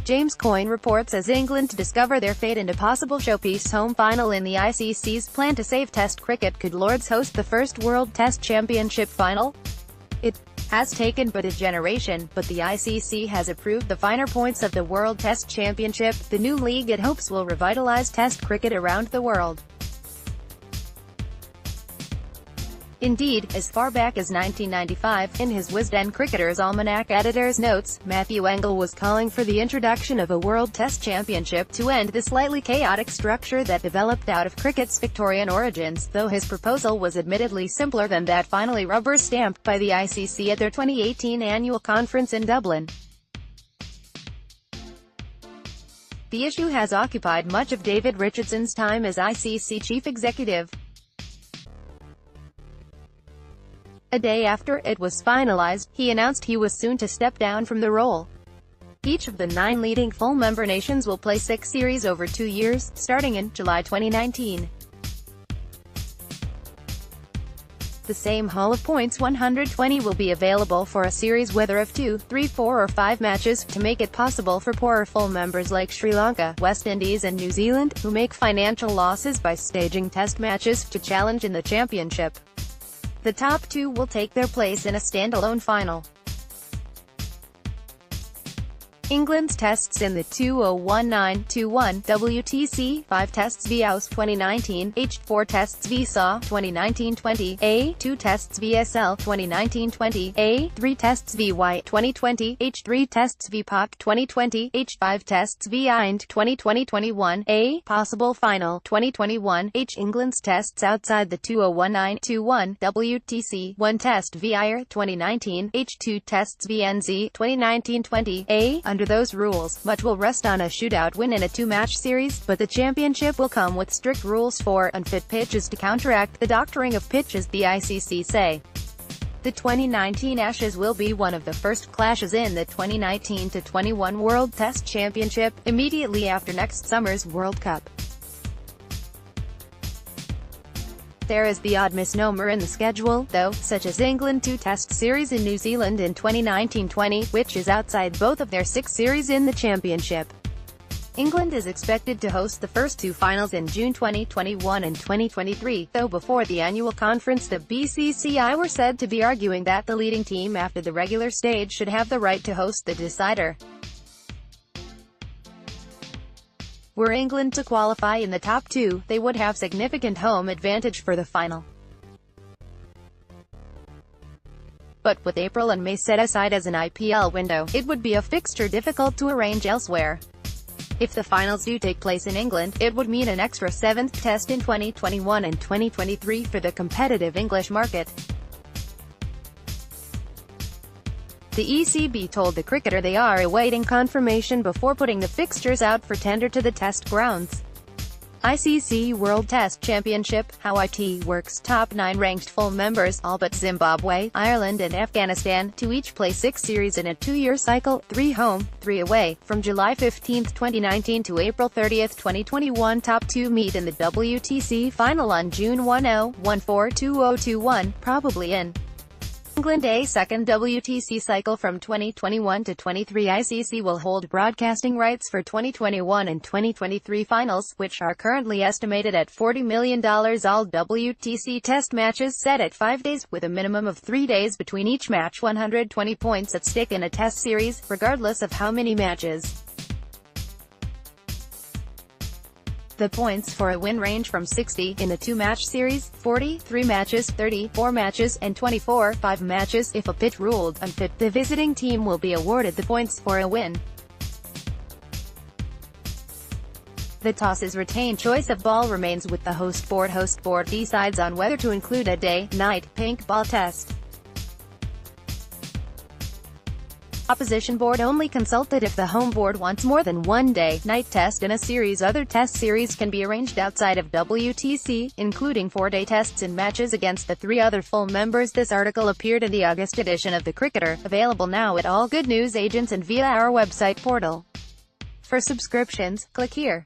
James COYNE reports as England discover their fate in a possible showpiece home final in the ICC's plan to save Test cricket. Could Lords host the first World Test Championship final? It has taken but a generation, but the ICC has approved the finer points of the World Test Championship, the new league it hopes will revitalise Test cricket around the world. Indeed, as far back as 1995, in his Wisden Cricketers Almanack editor's notes, Matthew Engel was calling for the introduction of a World Test Championship to end the slightly chaotic structure that developed out of cricket's Victorian origins, though his proposal was admittedly simpler than that finally rubber-stamped by the ICC at their 2018 annual conference in Dublin. The issue has occupied much of David Richardson's time as ICC chief executive. A day after it was finalized, he announced he was soon to step down from the role. Each of the 9 leading full-member nations will play 6 series over 2 years, starting in July 2019. The same haul of points 120 will be available for a series whether of 2, 3, 4 or 5 matches, to make it possible for poorer full members like Sri Lanka, West Indies and New Zealand, who make financial losses by staging test matches, to challenge in the championship. The top 2 will take their place in a standalone final. England's tests in the 2019-21 WTC, 5 tests v Aus 2019, H, 4 tests v SAW 2019-20, A, 2 tests v SL 2019-20, A, 3 tests v Y 2020, H, 3 tests v POC 2020, H, 5 tests v IND 2020-21, A, possible final 2021, H, England's tests outside the 2019-21 WTC, 1 test v IR 2019, H, 2 tests v NZ 2019-20, A. Under those rules, much will rest on a shootout win in a 2-match series, but the championship will come with strict rules for unfit pitches to counteract the doctoring of pitches, the ICC say. The 2019 Ashes will be one of the first clashes in the 2019-21 World Test Championship, immediately after next summer's World Cup. There is the odd misnomer in the schedule, though, such as England 2 test series in New Zealand in 2019-20, which is outside both of their 6 series in the championship. England is expected to host the first 2 finals in June 2021 and 2023, though before the annual conference the BCCI were said to be arguing that the leading team after the regular stage should have the right to host the decider. Were England to qualify in the top 2, they would have significant home advantage for the final. But with April and May set aside as an IPL window, it would be a fixture difficult to arrange elsewhere. If the finals do take place in England, it would mean an extra 7th test in 2021 and 2023 for the competitive English market. The ECB told the cricketer they are awaiting confirmation before putting the fixtures out for tender to the test grounds. ICC World Test Championship, how it works. Top 9 ranked full members, all but Zimbabwe, Ireland and Afghanistan, to each play 6 series in a 2-year cycle, 3 home, 3 away, from July 15, 2019 to April 30, 2021. Top 2 meet in the WTC final on June 10-14-2021, probably in England. A second WTC cycle from 2021 to 23. ICC will hold broadcasting rights for 2021 and 2023 finals, which are currently estimated at $40 million. All WTC test matches set at 5 days, with a minimum of 3 days between each match. 120 points at stake in a test series, regardless of how many matches. The points for a win range from 60 in a 2-match series, 40, 3 matches, 30, 4 matches, and 24, 5 matches. If a pitch ruled unfit, the visiting team will be awarded the points for a win. The toss's retained choice of ball remains with the host board. Host board decides on whether to include a day-night pink ball test. Opposition board only consulted if the home board wants more than 1 day-night test in a series. Other test series can be arranged outside of WTC, including 4-day tests in matches against the 3 other full members. This article appeared in the August edition of The Cricketer, available now at all good news agents and via our website portal. For subscriptions, click here.